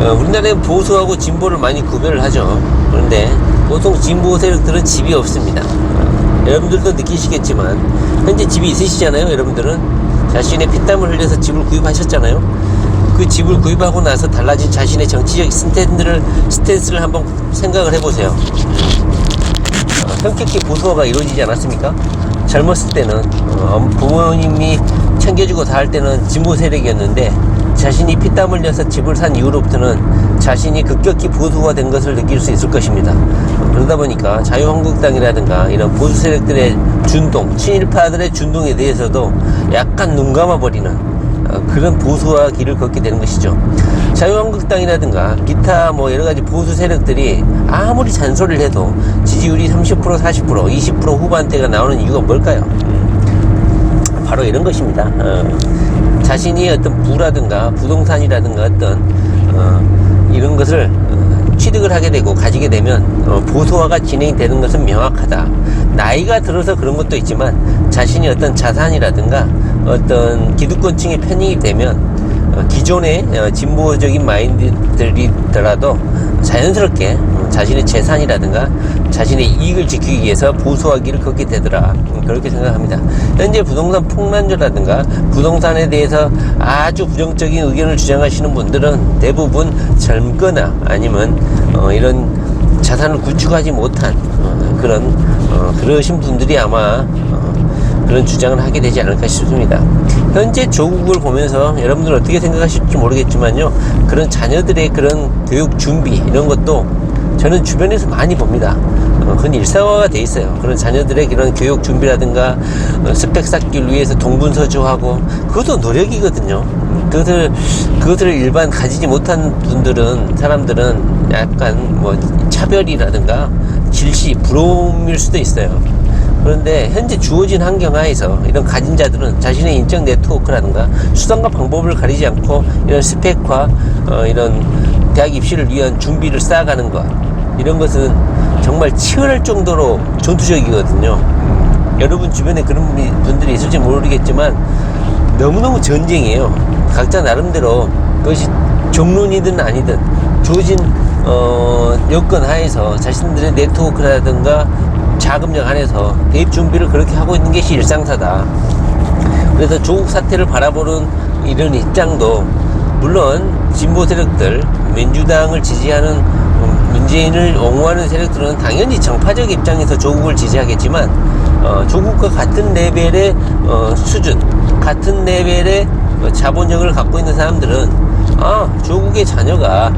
우리나라는 보수하고 진보를 많이 구별을 하죠. 그런데 보통 진보 세력들은 집이 없습니다. 여러분들도 느끼시겠지만 현재 집이 있으시잖아요. 여러분들은 자신의 피땀을 흘려서 집을 구입하셨잖아요. 그 집을 구입하고 나서 달라진 자신의 정치적 스탠스를 한번 생각을 해보세요. 성격히 보수화가 이루어지지 않았습니까? 젊었을 때는 부모님이 챙겨주고 다 할 때는 진보 세력이었는데, 자신이 피땀 흘려서 집을 산 이후로부터는 자신이 급격히 보수화된 것을 느낄 수 있을 것입니다. 그러다 보니까 자유한국당이라든가 이런 보수 세력들의 준동, 친일파들의 준동에 대해서도 약간 눈 감아버리는 그런 보수화 길을 걷게 되는 것이죠. 자유한국당이라든가 기타 뭐 여러가지 보수 세력들이 아무리 잔소리를 해도 지지율이 30%, 40%, 20% 후반대가 나오는 이유가 뭘까요? 바로 이런 것입니다. 자신이 어떤 부라든가 부동산이라든가 어떤 이런 것을 취득을 하게 되고 가지게 되면 보수화가 진행이 되는 것은 명확하다. 나이가 들어서 그런 것도 있지만 자신이 어떤 자산이라든가 어떤 기득권층의 편이 되면 기존의 진보적인 마인드들이더라도 자연스럽게 자신의 재산이라든가 자신의 이익을 지키기 위해서 보수화기를 걷게 되더라. 그렇게 생각합니다. 현재 부동산 폭락주라든가 부동산에 대해서 아주 부정적인 의견을 주장하시는 분들은 대부분 젊거나 아니면 이런 자산을 구축하지 못한 그러신 분들이 아마 그런 주장을 하게 되지 않을까 싶습니다. 현재 조국을 보면서 여러분들 어떻게 생각하실지 모르겠지만요, 그런 자녀들의 그런 교육 준비 이런 것도 저는 주변에서 많이 봅니다. 그건 일상화가 돼 있어요. 그런 자녀들의 그런 교육 준비라든가 스펙 쌓기를 위해서 동분서주하고, 그것도 노력이거든요. 그것을 일반 가지지 못한 사람들은 약간 뭐 차별이라든가 질시, 부러움일 수도 있어요. 그런데 현재 주어진 환경 하에서 이런 가진 자들은 자신의 인적 네트워크라든가 수단과 방법을 가리지 않고 이런 스펙과 이런 대학 입시를 위한 준비를 쌓아가는 것, 이런 것은 정말 치열할 정도로 전투적이거든요. 여러분 주변에 그런 분들이 있을지 모르겠지만 너무너무 전쟁이에요. 각자 나름대로 그것이 정론이든 아니든 주어진 여건 하에서 자신들의 네트워크라든가 자금력 안에서 대입 준비를 그렇게 하고 있는 것이 일상사다. 그래서 조국 사태를 바라보는 이런 입장도, 물론 진보 세력들, 민주당을 지지하는 문재인을 옹호하는 세력들은 당연히 정파적 입장에서 조국을 지지하겠지만 조국과 같은 레벨의 수준, 같은 레벨의 자본력을 갖고 있는 사람들은 조국의 자녀가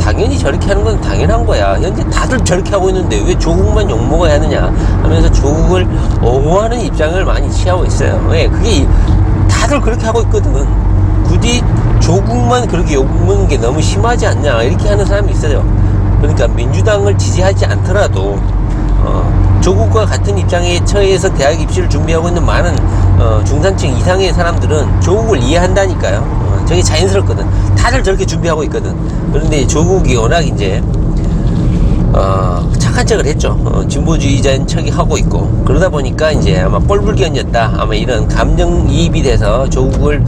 당연히 저렇게 하는 건 당연한 거야. 현재 다들 저렇게 하고 있는데 왜 조국만 욕먹어야 하느냐 하면서 조국을 옹호하는 입장을 많이 취하고 있어요. 왜? 그게 다들 그렇게 하고 있거든. 굳이 조국만 그렇게 욕먹는 게 너무 심하지 않냐 이렇게 하는 사람이 있어요. 그러니까 민주당을 지지하지 않더라도 조국과 같은 입장에 처해서 대학 입시를 준비하고 있는 많은 중산층 이상의 사람들은 조국을 이해한다니까요. 저게 자연스럽거든. 다들 저렇게 준비하고 있거든. 그런데 조국이 워낙 이제 착한 척을 했죠. 진보주의자인 척이 하고 있고, 그러다 보니까 이제 아마 꼴불견이었다, 아마 이런 감정이입이 돼서 조국을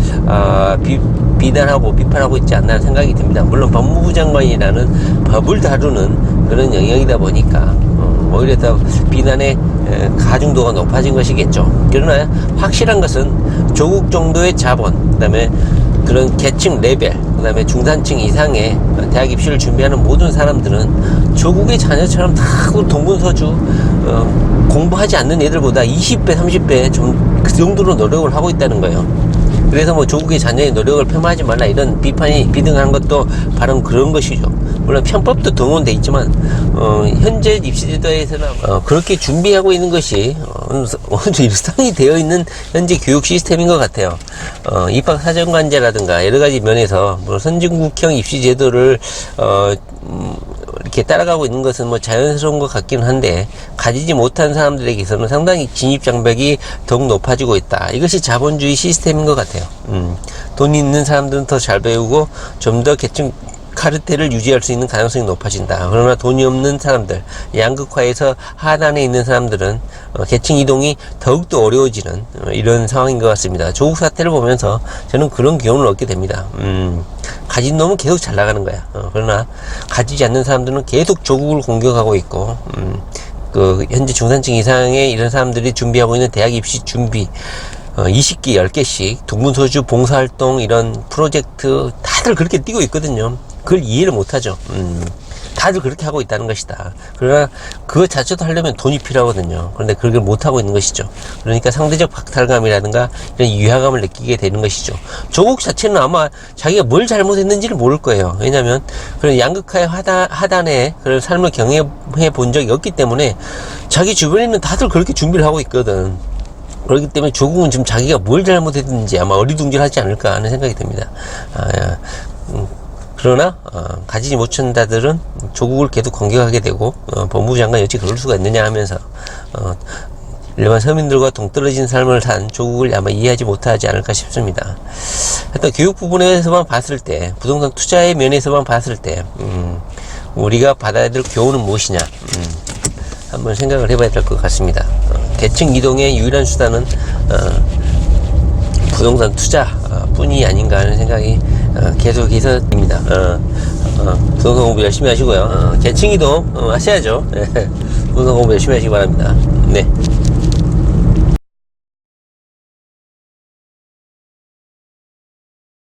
비난하고 비판하고 있지 않나 생각이 듭니다. 물론 법무부 장관이라는 법을 다루는 그런 영역이다 보니까 오히려 더 비난의 가중도가 높아진 것이겠죠. 그러나 확실한 것은 조국 정도의 자본, 그 다음에 그런 계층 레벨, 그 다음에 중산층 이상의 대학 입시를 준비하는 모든 사람들은 조국의 자녀처럼 다 동분서주 공부하지 않는 애들보다 20배, 30배 좀 그 정도로 노력을 하고 있다는 거예요. 그래서 뭐 조국의 자녀의 노력을 폄하하지 말라 이런 비판이 비등한 것도 바로 그런 것이죠. 물론 편법도 등원돼 있지만 현재 입시제도에서는 그렇게 준비하고 있는 것이 어느 정도 일상이 되어 있는 현재 교육 시스템인 것 같아요. 입학사정관제라든가 여러 가지 면에서 뭐 선진국형 입시제도를 이렇게 따라가고 있는 것은 뭐 자연스러운 것 같기는 한데, 가지지 못한 사람들에게서는 상당히 진입장벽이 더욱 높아지고 있다. 이것이 자본주의 시스템인 것 같아요. 돈 있는 사람들은 더 잘 배우고 좀 더 계층 카르텔을 유지할 수 있는 가능성이 높아진다. 그러나 돈이 없는 사람들, 양극화에서 하단에 있는 사람들은 계층 이동이 더욱더 어려워지는 이런 상황인 것 같습니다. 조국 사태를 보면서 저는 그런 교훈을 얻게 됩니다. 가진 놈은 계속 잘 나가는 거야. 그러나 가지지 않는 사람들은 계속 조국을 공격하고 있고, 그 현재 중산층 이상의 이런 사람들이 준비하고 있는 대학 입시 준비 20기 10개씩 동문서주 봉사활동 이런 프로젝트 다들 그렇게 뛰고 있거든요. 그걸 이해를 못하죠. 다들 그렇게 하고 있다는 것이다. 그러나 그거 자체도 하려면 돈이 필요하거든요. 그런데 그걸 못하고 있는 것이죠. 그러니까 상대적 박탈감이라든가 이런 위화감을 느끼게 되는 것이죠. 조국 자체는 아마 자기가 뭘 잘못했는지를 모를 거예요. 왜냐하면 그런 양극화의 하단에 그런 삶을 경험해 본 적이 없기 때문에 자기 주변에 있는 다들 그렇게 준비를 하고 있거든. 그렇기 때문에 조국은 지금 자기가 뭘 잘못했는지 아마 어리둥절하지 않을까 하는 생각이 듭니다. 그러나 가지지 못한 자들은 조국을 계속 공격하게 되고 법무부 장관이 어찌 그럴 수가 있느냐 하면서 일반 서민들과 동떨어진 삶을 산 조국을 아마 이해하지 못하지 않을까 싶습니다. 하여튼 교육 부분에서만 봤을 때, 부동산 투자의 면에서만 봤을 때 우리가 받아야 될 교훈은 무엇이냐, 한번 생각을 해봐야 될 것 같습니다. 계층 이동의 유일한 수단은 부동산 투자 뿐이 아닌가 하는 생각이 계속해서 듭니다. 부동산 공부 열심히 하시고요. 계층 이동 하셔야죠. 부동산 공부 열심히 하시기 바랍니다. 네.